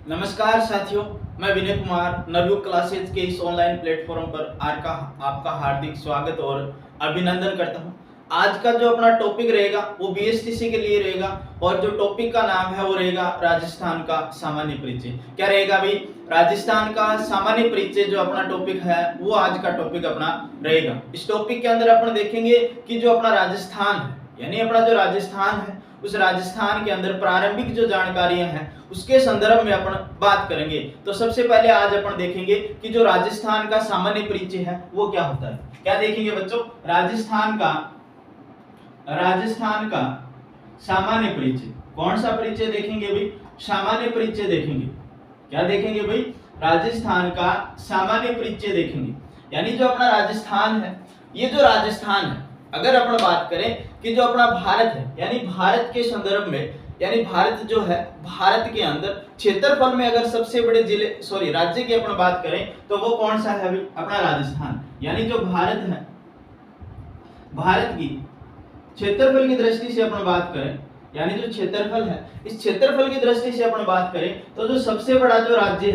नमस्कार साथियों, मैं विनय कुमार नवयुग क्लासेज के इस ऑनलाइन प्लेटफॉर्म पर आपका हार्दिक स्वागत और अभिनंदन करता हूं। आज का जो अपना टॉपिक रहेगा वो बीएसटीसी के लिए रहेगा और जो टॉपिक का नाम है वो रहेगा राजस्थान का सामान्य परिचय। क्या रहेगा भाई? राजस्थान का सामान्य परिचय जो अपना टॉपिक है वो आज का टॉपिक अपना रहेगा। इस टॉपिक के अंदर अपन देखेंगे कि जो अपना राजस्थान है यानी अपना जो राजस्थान है उस राजस्थान के अंदर प्रारंभिक जो जानकारियां हैं उसके संदर्भ में अपन बात करेंगे। तो सबसे पहले आज अपन देखेंगे कि जो राजस्थान का सामान्य परिचय है वो क्या होता है। क्या देखेंगे बच्चों? राजस्थान का सामान्य परिचय। कौन सा परिचय देखेंगे भाई? सामान्य परिचय देखेंगे। क्या देखेंगे भाई? राजस्थान का सामान्य परिचय देखेंगे। यानी जो अपना राजस्थान है, ये जो राजस्थान है, अगर अपन बात करें कि जो अपना भारत है यानी भारत के संदर्भ में, यानी भारत जो है, भारत के अंदर क्षेत्रफल में अगर सबसे बड़े राज्य की अपन बात करें तो वो कौन सा है भाई? अपना राजस्थान। यानी जो भारत है, भारत की क्षेत्रफल की दृष्टि से अपन बात करें, यानी जो क्षेत्रफल है, इस क्षेत्रफल की दृष्टि से अपन बात करें तो जो सबसे बड़ा जो राज्य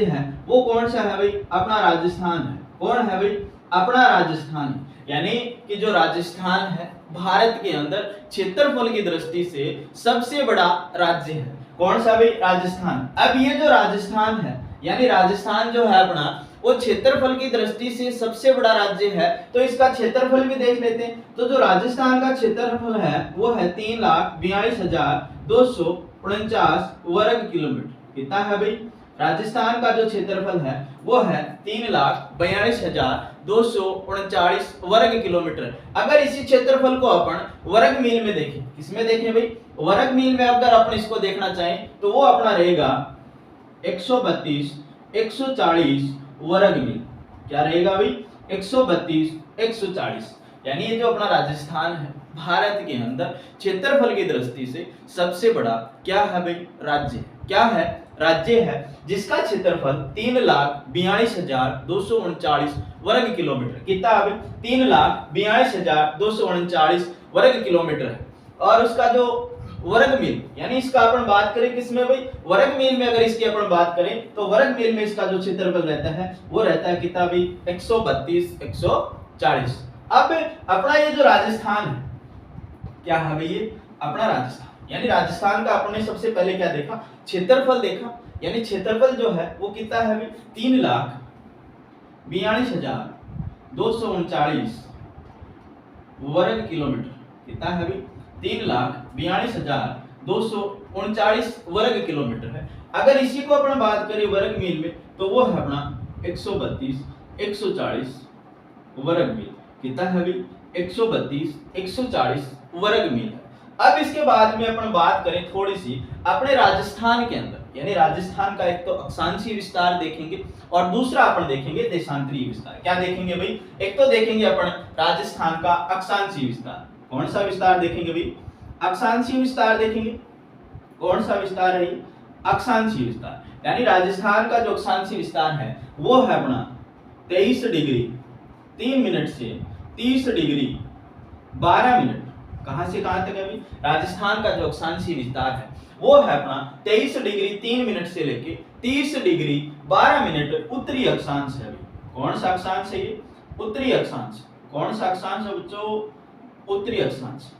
है वो कौन सा है भाई? अपना राजस्थान है। कौन है भाई? अपना राजस्थान है। यानी कि जो राजस्थान है भारत के अंदर क्षेत्रफल की दृष्टि से सबसे बड़ा राज्य है। कौन सा भाई? राजस्थान। अब ये जो राजस्थान है यानी राजस्थान जो है अपना वो क्षेत्रफल की दृष्टि से सबसे बड़ा राज्य है, तो इसका क्षेत्रफल भी देख लेते हैं। तो जो राजस्थान का क्षेत्रफल है वो है 3,42,249 वर्ग किलोमीटर। कितना है भाई? राजस्थान का जो क्षेत्रफल है वो है 3,42,249 वर्ग किलोमीटर। अगर इसी क्षेत्रफल को अपन वर्ग मील में देखें, किसमें देखें भाई? वर्ग मील में अगर अपन इसको देखना चाहें तो वो अपना रहेगा 140 वर्ग मील। क्या रहेगा भाई? 140। यानी ये जो अपना राजस्थान है भारत के अंदर क्षेत्रफल की दृष्टि से सबसे बड़ा क्या है भाई? राज्य। क्या है? राज्य है जिसका क्षेत्रफल 3,42,239 वर्ग किलोमीटर। कितना है भाई? 3,42,239 वर्ग किलोमीटर है। और उसका जो वर्ग मील, यानी इसका अपन बात करें किसमें भाई? वर्ग मील में अगर इसकी अपन बात करें तो वर्ग मील में इसका जो क्षेत्रफल रहता है वो रहता है कितना भाई? 140। अब अपना ये जो राजस्थान है, क्या है भाई? ये अपना राजस्थान। यानी राजस्थान का अपने सबसे पहले क्या देखा? क्षेत्रफल देखा। यानी क्षेत्रफल जो है वो कितना है भाई? 3,42,239 वर्ग किलोमीटर। कितना है भाई? 3,42,239 वर्ग किलोमीटर है। अगर इसी को अपन बात करें वर्ग मील में तो वो है अपना 140 वर्ग मील। कितना है भाई? 140 वर्ग मील है। अब इसके बाद में अपन बात करें थोड़ी सी अपने राजस्थान के अंदर, यानी राजस्थान का एक तो अक्षांशीय विस्तार देखेंगे और दूसरा अपन देखेंगे देशांतरीय विस्तार। क्या देखेंगे भाई? एक तो देखेंगे अपन राजस्थान का अक्षांशीय विस्तार। कौन सा विस्तार देखेंगे भाई? अक्षांशीय विस्तार देखेंगे। कौन सा विस्तार है ये? अक्षांशीय विस्तार। यानी राजस्थान का जो अक्षांशीय विस्तार है वो है अपना 23 डिग्री 3 मिनट से 30 डिग्री 12 मिनट। कहां से कहां तक है भाई? राजस्थान का जो अक्षांशीय विस्तार है वो है अपना 23 डिग्री 3 मिनट से लेके 30 डिग्री 12 मिनट उत्तरी अक्षांश है। कौन सा अक्षांश है ये? उत्तरी अक्षांश। कौन सा अक्षांश है बच्चों? उत्तरी अक्षांश।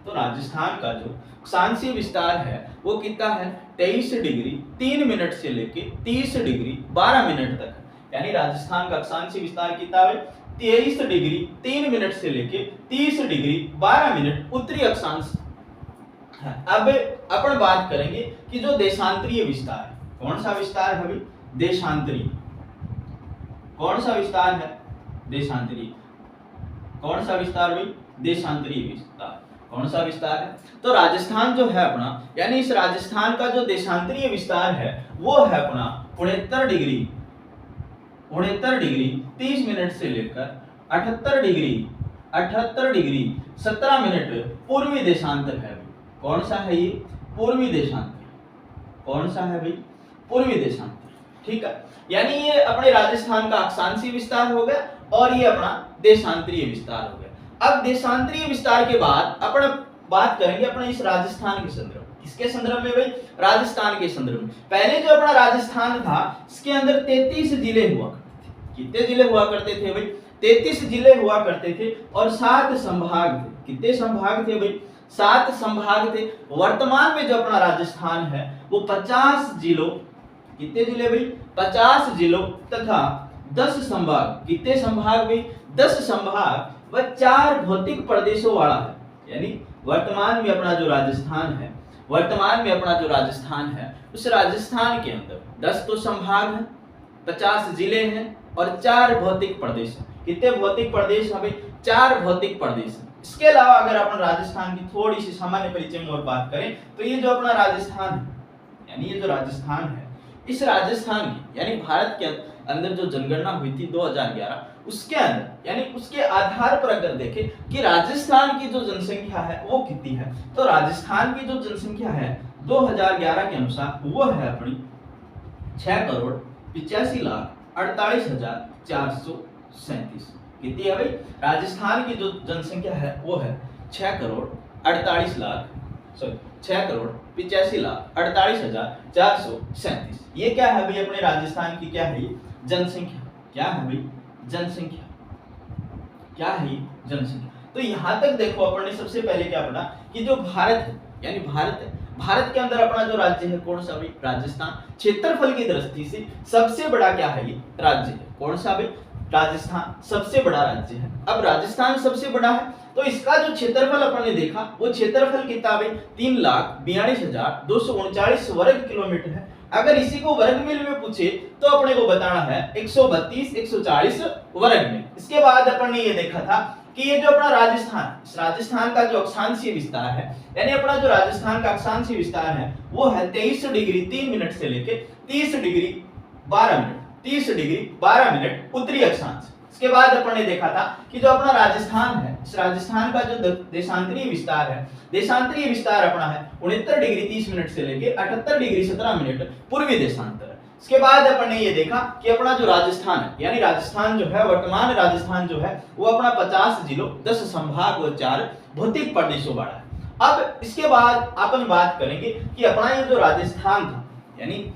तो राजस्थान का जो अक्षांशीय विस्तार है वो कितना है? 23 डिग्री 3 मिनट से लेके 30 डिग्री 12 मिनट तक। यानी राजस्थान का अक्षांशीय विस्तार कितना है? 23 डिग्री 3 मिनट से लेके 30 डिग्री 12 मिनट उत्तरी अक्षांश है। अब अपन बात करेंगे कि जो देशांतरीय विस्तार है, कौन सा विस्तार है भाई? देशांतरीय। कौन सा विस्तार है? देशांतरीय। कौन सा विस्तार भाई? देशांतरीय विस्तार। कौन सा विस्तार है? तो राजस्थान जो है अपना, यानी इस राजस्थान का जो देशांतरीय विस्तार है वो है अपना 69 डिग्री 30 मिनट से लेकर 78 डिग्री 17 मिनट पूर्वी देशांतर है। कौन सा है ये? पूर्वी देशांतर। कौन सा है भाई? पूर्वी देशांतर। ठीक है। यानी ये अपने राजस्थान का अक्षांशीय विस्तार हो गया और ये अपना देशांतरीय विस्तार हो गया। अब देशांतरीय विस्तार के बाद अपन बात करेंगे अपने इस राजस्थान के संदर्भ किसके संदर्भ में भाई? राजस्थान के संदर्भ में। पहले जो अपना राजस्थान था इसके अंदर 33 जिले हुआ करते थे। कितने जिले हुआ करते थे भाई? 33 जिले हुआ करते थे और 7 संभाग थे। कितने संभाग थे भाई? 7 संभाग थे। वर्तमान में जो अपना राजस्थान है वो 50 जिलों, कितने जिले भाई? 50 जिलों तथा 10 संभाग, कितने संभाग भाई? 10 संभाग व 4 भौतिक प्रदेशों वाला है। यानी वर्तमान में अपना जो राजस्थान है, वर्तमान में अपना जो राजस्थान है उस राजस्थान के अंदर 10 तो संभाग है, 50 जिले हैं और 4 भौतिक प्रदेश हैं। कितने भौतिक प्रदेश हैं भाई? 4 भौतिक प्रदेश हैं। इसके अलावा अगर अपन राजस्थान की थोड़ी सी सामान्य परिचय में और बात करें तो ये जो अपना राजस्थान है, यानी ये जो राजस्थान है, इस राजस्थान की यानी भारत के अंदर जो जनगणना हुई थी 2011, उसके अंदर यानी उसके आधार पर अगर देखें कि राजस्थान की जो जनसंख्या है वो कितनी है, तो राजस्थान की जो जनसंख्या है 2011 के अनुसार वो है अपनी 6,85,48,437। कितनी है भाई? राजस्थान की जो जनसंख्या है वो है 6,85,48,437। ये क्या है भाई? अपने राजस्थान की क्या है? ये जनसंख्या। क्या है भाई? जनसंख्या। क्या है ये? जनसंख्या। तो यहां तक देखो अपन ने सबसे पहले क्या पढ़ा कि जो भारत है यानी भारत है, भारत के अंदर अपना जो राज्य है कौन सा भाई? राजस्थान। क्षेत्रफल की दृष्टि से सबसे बड़ा क्या है? ये राज्य है। कौन सा भाई? राजस्थान सबसे बड़ा राज्य है। अब राजस्थान सबसे बड़ा है तो इसका जो क्षेत्रफल अपन ने देखा वो क्षेत्रफल कितना भाई? 3,42,239 वर्ग किलोमीटर है। अगर इसी को वर्गमील में पूछे तो अपने को बताना है 132 140 वर्गमील। इसके बाद अपन ने ये देखा था कि ये जो अपना राजस्थान, इस राजस्थान का जो अक्षांशीय विस्तार है यानी अपना जो राजस्थान का अक्षांशीय विस्तार है वो है 23 डिग्री 3 मिनट से लेके 30 डिग्री 12 मिनट, 30 डिग्री 12 मिनट उत्तरी अक्षांश। इसके बाद अपन ने देखा था कि जो अपना राजस्थान है, इस राजस्थान का जो देशांतरीय विस्तार है, देशांतरीय विस्तार अपना है 69 डिग्री 30 मिनट से लेके 78 डिग्री 17 मिनट पूर्वी देशांतर। इसके बाद अपन ने ये देखा कि अपना जो राजस्थान है यानी राजस्थान जो है, वर्तमान राजस्थान जो है वो अपना 50 जिलों 10 संभाग और 4 भौतिक प्रदेशों वाला है। अब इसके बाद अपन बात करेंगे कि अपना ये जो राजस्थान था यानी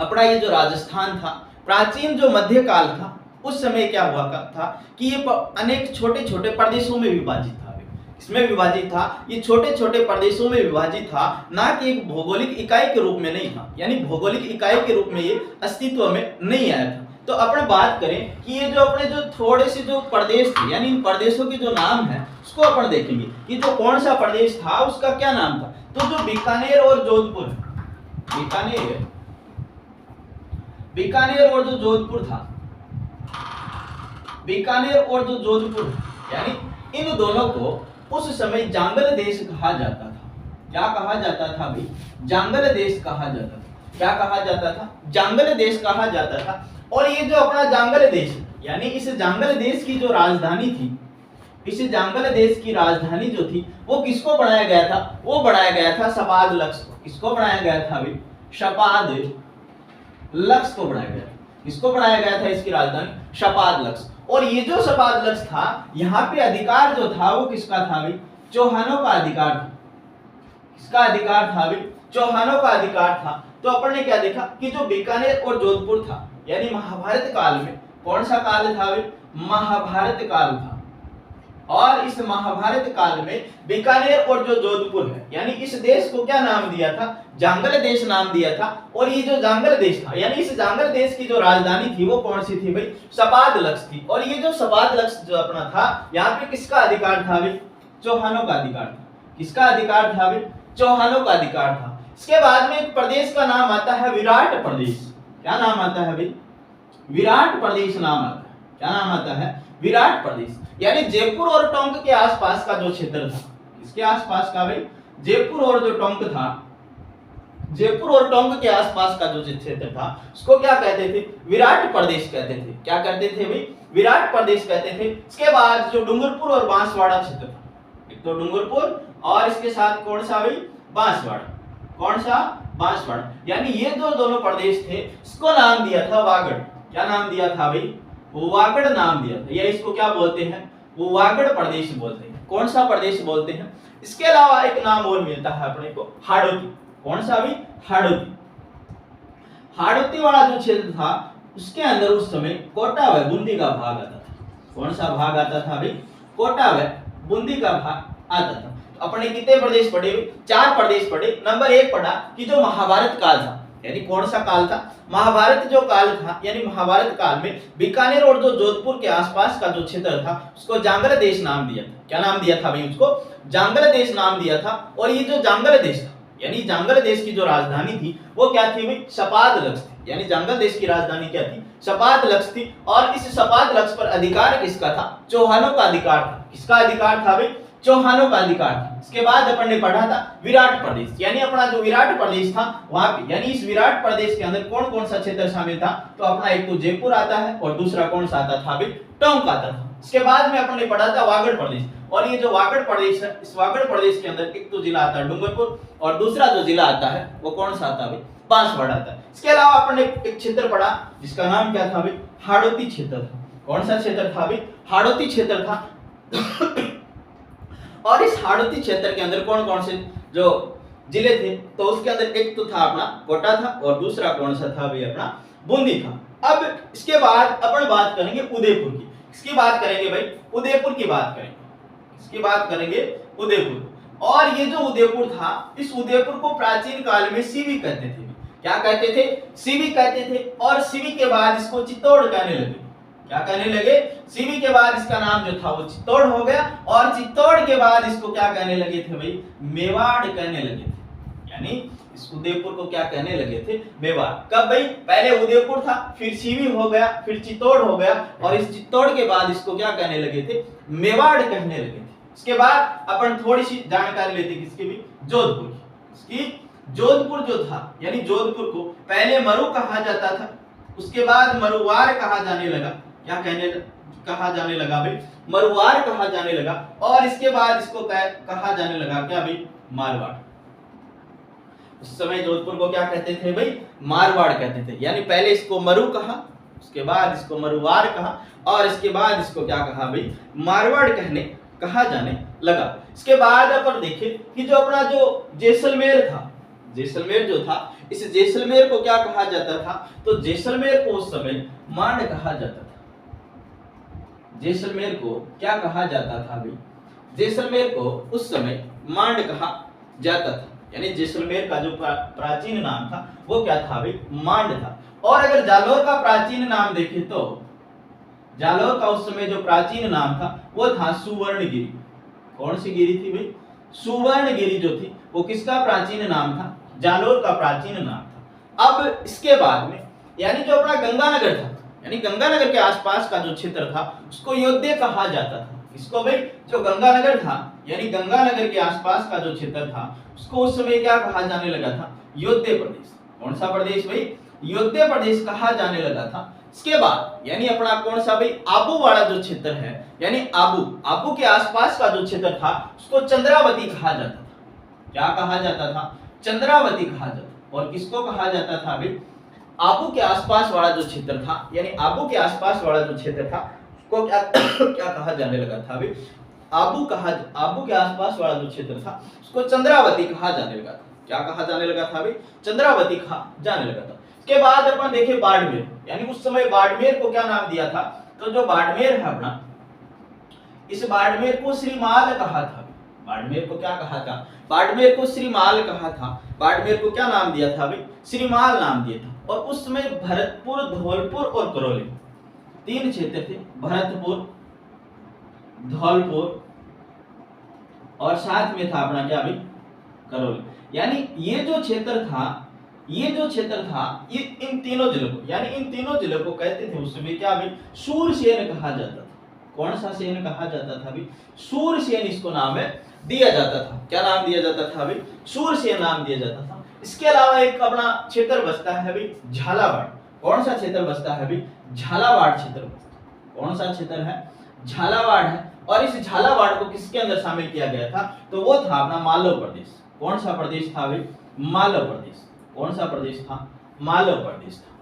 अपना ये जो राजस्थान था प्राचीन जो मध्यकाल था उस समय क्या हुआ था कि ये अनेक छोटे छोटे प्रदेशों में विभाजित था। इसमें विभाजित था, ये छोटे छोटे प्रदेशों में विभाजित था, ना कि एक भौगोलिक इकाई के रूप में नहीं था। यानी भौगोलिक इकाई के रूप में ये अस्तित्व में नहीं आया था। तो अपन बात करें कि ये जो अपने जो थोड़े से जो प्रदेश थे यानी इन प्रदेशों के जो नाम है उसको अपन देखेंगे कि जो कौन सा प्रदेश था उसका क्या नाम था। तो जो बीकानेर और जोधपुर, बीकानेर और जो जोधपुर था, बीकानेर और जो जोधपुर यानी इन दोनों को उस समय जांगल देश कहा जाता था। क्या कहा जाता था भाई? जांगल देश कहा जाता था। क्या कहा जाता था? जांगल देश कहा जाता था। और ये जो अपना जांगल देश यानी इस जांगल देश की जो राजधानी थी, इस जांगल देश की राजधानी जो थी वो किसको बनाया गया था? वो बनाया गया था शपादलक्स को। किसको बनाया गया था भाई? शपादलक्स को बनाया गया। किसको बनाया गया था इसकी राजधानी? शपादलक्स। और ये जो शपादलक्स था यहाँ पे अधिकार जो था वो किसका था भाई? चौहानों का अधिकार था। किसका अधिकार था भाई? चौहानों का अधिकार था। तो अपन ने क्या देखा कि जो बीकानेर और जोधपुर था यानी महाभारत काल में, कौन सा काल था भाई? महाभारत काल था। और इस महाभारत काल में बीकानेर और जो जोधपुर है यानी इस देश को क्या नाम दिया था? जांगल देश नाम दिया था। और ये जो जांगल देश था यानी इस जांगल देश की जो राजधानी थी वो कौन सी थी भाई? शपादलक्स थी। और ये जो शपादलक्स जो अपना था यहाँ पे किसका अधिकार था भाई? चौहानों का अधिकार था। किसका अधिकार था भाई? चौहानों का अधिकार था। इसके बाद में एक प्रदेश का नाम आता है विराट प्रदेश। क्या नाम आता है भाई? विराट प्रदेश नाम आता है। क्या नाम आता है? विराट प्रदेश। यानी जयपुर और टोंक के आसपास का जो क्षेत्र था, इसके आसपास का भाई जयपुर और जो टोंक था, जयपुर और टोंक के आसपास का जो क्षेत्र था उसको क्या कहते थे? विराट प्रदेश कहते थे। क्या कहते थे भाई? विराट प्रदेश कहते थे। इसके बाद जो डूंगरपुर और बांसवाड़ा क्षेत्र था, एक तो डूंगरपुर और इसके साथ कौन सा भाई? बांसवाड़ा। कौन सा? बांसवाड़ा। यानी ये जो दोनों प्रदेश थे इसको नाम दिया था वागड़। क्या नाम दिया था भाई? वागड़ नाम दिया था। या इसको क्या बोलते हैं? वो वागड़ प्रदेश बोलते हैं। कौन सा प्रदेश बोलते हैं? इसके अलावा एक नाम और मिलता है अपने को, हाड़ौती। कौन सा भी? हाड़ौती। हाड़ौती वाला जो क्षेत्र था उसके अंदर उस समय कोटा व बूंदी का भाग आता था। कौन सा भाग आता था भाई? कोटा व बूंदी का भाग आता था। तो अपने कितने प्रदेश पढ़े? 4 प्रदेश पढ़े। नंबर 1 पढ़ा कि जो महाभारत काल था, यानी कौन सा काल था? महाभारत जो काल था, यानी महाभारत काल में बीकानेर और जो जोधपुर के आसपास का जो क्षेत्र था उसको जांगल देश नाम दिया था। क्या नाम दिया था भाई? उसको जांगल देश नाम दिया था। और ये जो जांगल देश था, यानी जांगल देश की जो राजधानी थी वो क्या थी भाई? शपादलक्ष थी। यानी जांगल देश की राजधानी क्या थी? शपादलक्ष थी। और इस शपादलक्ष पर अधिकार किसका था? चौहानों का अधिकार था। किसका अधिकार था भाई? चौहानों का अधिकार था। इसके बाद अपन ने पढ़ा था विराट प्रदेश, यानी अपना जो विराट प्रदेश था वहां पे, यानी इस विराट प्रदेश के अंदर कौन कौन सा क्षेत्र शामिल था? तो अपना एक तो जयपुर आता है और दूसरा कौन सा आता था भाई? टोंक आता था। इसके बाद में अपन ने पढ़ा था वागड़ प्रदेश। और ये जो वागड़ प्रदेश है, इस वागड़ प्रदेश के अंदर एक तो जिला आता है डूंगरपुर और दूसरा जो जिला आता है वो कौन सा आता है भाई? बांसवाड़ा आता है। इसके अलावा अपन ने एक क्षेत्र पढ़ा जिसका नाम क्या था भाई? हाड़ौती क्षेत्र था। कौन सा क्षेत्र था भाई? हाड़ौती क्षेत्र था। और इस हाड़ौती क्षेत्र के अंदर कौन कौन से जो जिले थे? तो उसके अंदर एक तो था अपना कोटा था और दूसरा कौन सा था भाई? अपना बूंदी था। अब इसके बाद अपन बात करेंगे उदयपुर की। इसकी बात करेंगे भाई? उदयपुर की बात करेंगे। इसकी बात करेंगे उदयपुर। और ये जो उदयपुर था, इस उदयपुर को प्राचीन काल में सीवी कहते थे। क्या कहते थे? सीवी कहते थे। और सीवी के बाद इसको चित्तौड़ कहने लगे। क्या कहने लगे? सीवी के बाद इसका नाम जो था वो चित्तौड़ हो गया। और चित्तौड़ के बाद इसको क्या कहने लगे थे भाई? मेवाड़ कहने लगे थे। यानी इस उदयपुर को क्या कहने लगे थे? मेवाड़। कब भाई? पहले उदयपुर था, फिर सीवी हो गया, फिर चित्तौड़ हो गया और इस चित्तौड़ के बाद इसको क्या कहने लगे थे? मेवाड़ कहने लगे थे। इसके बाद अपन थोड़ी सी जानकारी लेते हैं किसकी भी? जोधपुर की। इसकी जोधपुर जो था, यानी जोधपुर को पहले मरु कहा जाता था, उसके बाद मरुवार कहा जाने लगा। क्या कहा जाने लगा भाई? मरुवार कहा जाने लगा। और इसके बाद इसको कहा जाने लगा क्या भाई? मारवाड़। उस समय जोधपुर को क्या कहते थे भाई? मारवाड़ कहते थे। यानी पहले इसको मरु कहा, उसके बाद इसको मरुवार कहा और इसके बाद इसको क्या कहा भाई? मारवाड़ कहा जाने लगा। इसके बाद अपन देखें कि जो अपना जो जैसलमेर था, जैसलमेर जो था, इस जैसलमेर को क्या कहा जाता था? तो जैसलमेर को उस समय मांड कहा जाता था। जैसलमेर को क्या कहा जाता था भाई? जैसलमेर को उस समय मांड कहा जाता था। यानी जैसलमेर का जो प्राचीन नाम था वो क्या था भाई? मांड था। और अगर जालौर का प्राचीन नाम देखें तो जालौर का उस समय जो प्राचीन नाम था वो था सुवर्णगिरी। कौन सी गिरी थी भाई? सुवर्णगिरी जो थी वो किसका प्राचीन नाम था? जालौर का प्राचीन नाम था। अब इसके बाद में यानी जो अपना गंगानगर था, यानी गंगानगर के आसपास का जो क्षेत्र था उसको योद्धे कहा जाता था। इसको भाई जो गंगानगर था, यानी गंगानगर के आसपास का जो क्षेत्र था उसको उस समय क्या कहा जाने लगा था? योद्धे प्रदेश। कौन सा प्रदेश भाई? योद्धे प्रदेश कहा जाने लगा था। इसके बाद यानी अपना कौन सा भाई? आबू वाला जो क्षेत्र है, यानी आबू के आसपास का जो क्षेत्र था उसको चंद्रावती कहा जाता था। क्या कहा जाता था? चंद्रावती कहा जाता। और किसको कहा जाता था भाई? आबू के आसपास वाला जो क्षेत्र था, यानी आबू के आसपास वाला जो क्षेत्र था उसको क्या क्या कहा जाने लगा था भाई? आबू के आसपास वाला जो क्षेत्र था उसको चंद्रावती कहा जाने लगा था। क्या कहा जाने लगा था भाई? चंद्रावती कहा जाने लगा था। इसके बाद अपन देखे बाड़मेर, यानी उस समय बाड़मेर को क्या नाम दिया था? तो जो बाड़मेर है अपना, इस बाड़मेर को श्रीमाल कहा था। बाड़मेर को क्या कहा था? बाड़मेर को श्रीमाल कहा था। बाड़मेर को क्या नाम दिया था भाई? श्रीमाल नाम दिया था। और उस समय भरतपुर, धौलपुर और करौली 3 क्षेत्र थे। भरतपुर, धौलपुर और साथ में था अपना क्या भाई? करौली। यानी ये जो क्षेत्र था ये इन तीनों जिलों को, यानी इन तीनों जिलों को कहते थे उस समय क्या भाई? शूरसेन कहा जाता था। कौन सा सेन कहा जाता था भाई? शूरसेन इसको नाम है दिया जाता था। क्या नाम दिया जाता था भाई? शूरसेन नाम दिया जाता था। इसके अलावा एक अपना क्षेत्र बचता है भाई झालावाड़। कौन सा क्षेत्र बचता है भाई? झालावाड़ क्षेत्र बचता। कौन सा क्षेत्र है? झालावाड़ है। और इस झालावाड़ को किसके अंदर शामिल किया गया था? तो वो था अपना मालव प्रदेश। कौन सा प्रदेश था भाई? मालव प्रदेश। कौन सा प्रदेश था? मालव प्रदेश था।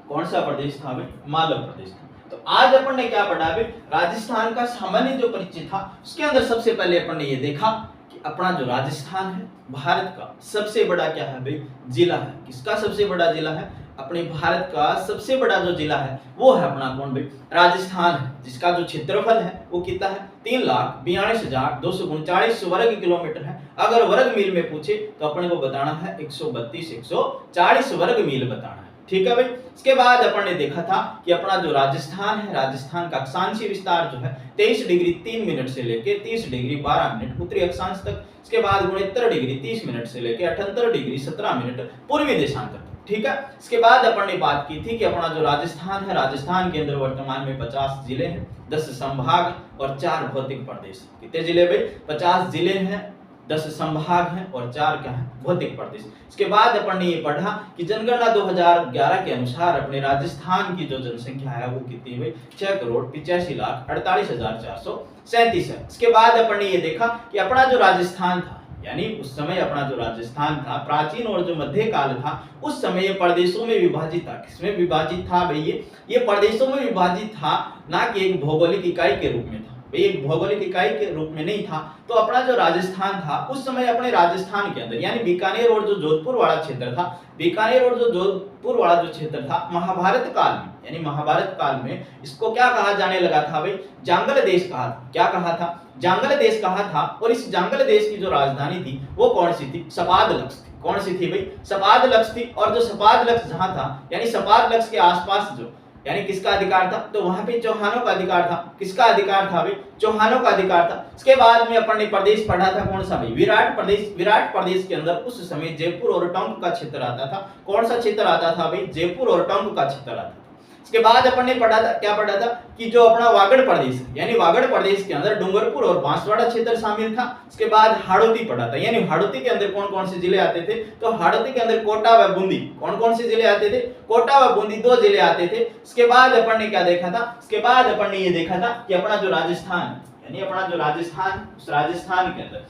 कौन सा प्रदेश था भाई? मालव प्रदेश था। तो आज अपन ने क्या पढ़ा भाई, राजस्थान का सामान्य जो परिचय था उसके अंदर सबसे पहले अपन ने ये देखा कि अपना जो राजस्थान है भारत का सबसे बड़ा क्या है भाई, जिला है। किसका सबसे बड़ा जिला है, अपने भारत का सबसे बड़ा जो जिला है वो है अपना कौन भाई, राजस्थान है, जिसका जो क्षेत्रफल है वो कितना है, 3,42,239 वर्ग किलोमीटर है। अगर वर्ग मील में पूछे तो अपने को बताना है 132 140 वर्ग मील बताना है, ठीक है भाई। इसके बाद अपन ने देखा था कि अपना जो राजस्थान है, राजस्थान का अक्षांशीय विस्तार जो है 23 डिग्री 3 मिनट से लेके 30 डिग्री 12 मिनट उत्तरी अक्षांश तक, इसके बाद 69 डिग्री 30 मिनट से लेके 78 डिग्री 17 मिनट पूर्वी देशांतर तक, ठीक है। इसके बाद अपन ने बात की थी कि अपना जो राजस्थान है, राजस्थान के अंदर वर्तमान में 50 जिले हैं, 10 संभाग और 4 भौतिक प्रदेश। कितने जिले भाई, 50 जिले हैं, 10 संभाग हैं और 4 क्या है, भौतिक प्रदेश। इसके बाद अपन ने ये पढ़ा कि जनगणना 2011 के अनुसार अपने राजस्थान की जो जनसंख्या है वो कितनी है, 6,85,48,437 है। इसके बाद अपन ने ये देखा कि अपना जो राजस्थान था, यानी उस समय अपना जो राजस्थान था प्राचीन और जो मध्यकाल था उस समय ये प्रदेशों में विभाजित था। किसमें विभाजित था भाई, ये प्रदेशों में विभाजित था, ना कि एक भौगोलिक इकाई के रूप में था। एक भौगोलिक इकाई के रूप में नहीं था। तो अपना जो राजस्थान था उस समय अपने राजस्थान के अंदर यानी बीकानेर और जो जोधपुर वाला क्षेत्र था, बीकानेर और जो जोधपुर वाला जो क्षेत्र था, महाभारत काल में यानी महाभारत काल में इसको क्या कहा जाने लगा था भाई, जांगल देश कहा था। क्या कहा था, जांगल देश कहा था। और इस जांगल देश की जो राजधानी थी वो कौन सी थी, सपादलक्ष थी। कौन सी थी भाई, सपादलक्ष थी। और जो सपादलक्ष जहां था यानी सपादलक्ष के आसपास जो यानी किसका अधिकार था, तो वहां पे चौहानों का अधिकार था। किसका अधिकार था भाई, चौहानों का अधिकार था। इसके बाद में अपन ने प्रदेश पढ़ा था कौन सा भाई, विराट प्रदेश। विराट प्रदेश के अंदर उस समय जयपुर और टोंक का क्षेत्र आता था। कौन सा क्षेत्र आता था भाई, जयपुर और टोंक का क्षेत्र आता था। इसके बाद अपन ने पढ़ा था, क्या पढ़ा था कि जो अपना वागड़ प्रदेश है यानी वागड़ प्रदेश के अंदर डूंगरपुर और बांसवाड़ा क्षेत्र शामिल था। इसके बाद हाड़ौती पढ़ा था, यानी हाड़ौती के अंदर कौन कौन से जिले आते थे, तो हाड़ौती के अंदर कोटा व बूंदी। कौन कौन से जिले आते थे, कोटा व बूंदी 2 जिले आते थे। इसके बाद अपन ने क्या देखा था, इसके बाद अपन ने ये देखा था कि अपना जो राजस्थान यानी अपना जो राजस्थान, उस राजस्थान के अंदर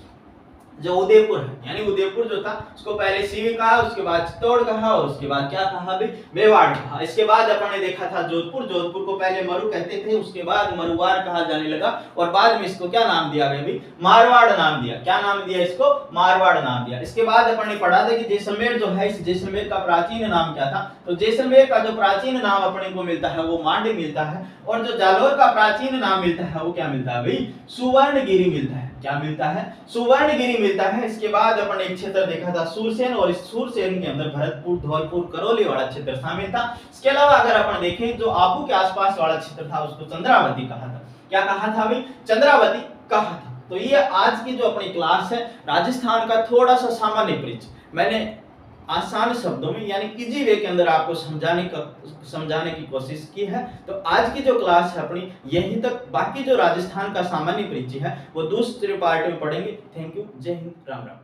जो उदयपुर है यानी उदयपुर जो था उसको पहले सीवी कहा, उसके बाद चित्तौड़ कहा और उसके बाद क्या कहा भाई, मेवाड़ कहा। इसके बाद अपन ने देखा था जोधपुर। जोधपुर को पहले मरु कहते थे, उसके बाद मरुवार कहा जाने लगा और बाद में इसको क्या नाम दिया गया भाई, मारवाड़ नाम दिया। क्या नाम दिया इसको, मारवाड़ नाम दिया। इसके बाद अपन ने पढ़ा था कि जैसलमेर जो है, इस जैसलमेर का प्राचीन नाम क्या था, तो जैसलमेर का जो प्राचीन नाम अपने को मिलता है वो मांडे मिलता है। और जो जालोर का प्राचीन नाम मिलता है वो क्या मिलता है भाई, सुवर्णगिरी मिलता है। क्या मिलता है, सुवर्णगिरी मिलता है। इसके बाद अपन एक क्षेत्र देखा था सूरसेन, और इस सूरसेन के अंदर भरतपुर, धौलपुर, करौली वाला क्षेत्र शामिल था। इसके अलावा अगर अपन देखें जो आबू के आसपास वाला क्षेत्र था उसको चंद्रावती कहा था। क्या कहा था भाई, चंद्रावती कहा था। तो ये आज की जो अपनी क्लास है राजस्थान का थोड़ा सा सामान्य परिचय मैंने आसान शब्दों में यानी इजी वे के अंदर आपको समझाने की कोशिश की है। तो आज की जो क्लास है अपनी यहीं तक। बाकी जो राजस्थान का सामान्य परिचय है वो दूसरे पार्ट में पढ़ेंगे। थैंक यू, जय हिंद, राम राम।